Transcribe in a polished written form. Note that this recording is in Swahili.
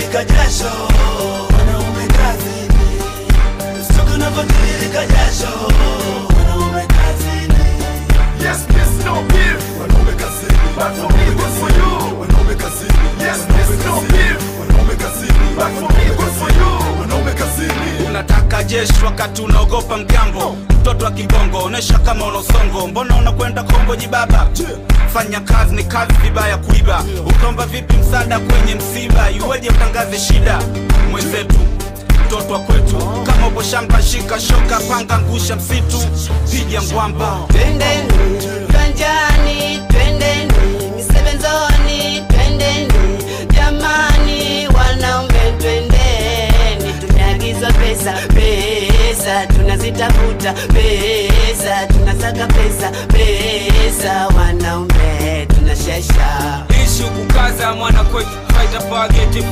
tunavyotiririka jasho, wanaume kazini. Sio tunavyotiririka jasho, wanaume kazini. Yes, this no beef. Wanaume kazini. But for me, good for you. Wanaume kazini. Yes, this no beef. Wanaume kazini. But for me, good for you. Wanaume kazini. Unataka jeshi wakati unaogopa mgambo. Mtoto wa kibongo, onesha kama unasongo. Mbona unakwenda Kongo jibaba? Fanya kazi ni kazi, vibaya kuiba. Utomba vipi msaada kwenye msiba? Iweje utangaze shida? Mwenzetu, mtoto wa kwetu. Kama upo shamba shika shoka, panga ngusha msitu. Piga ngwamba. Twendeni, kanjani, twendeni, misebenzoni, twendeni. Jamani, wanaume twendeni. Tumeagizwa pesa, pesa, tunazitafuta pesa, tunasaka pesa, pesa, wanaume tunashesha. Ishi kukaza mwana kwetu, fight for get it,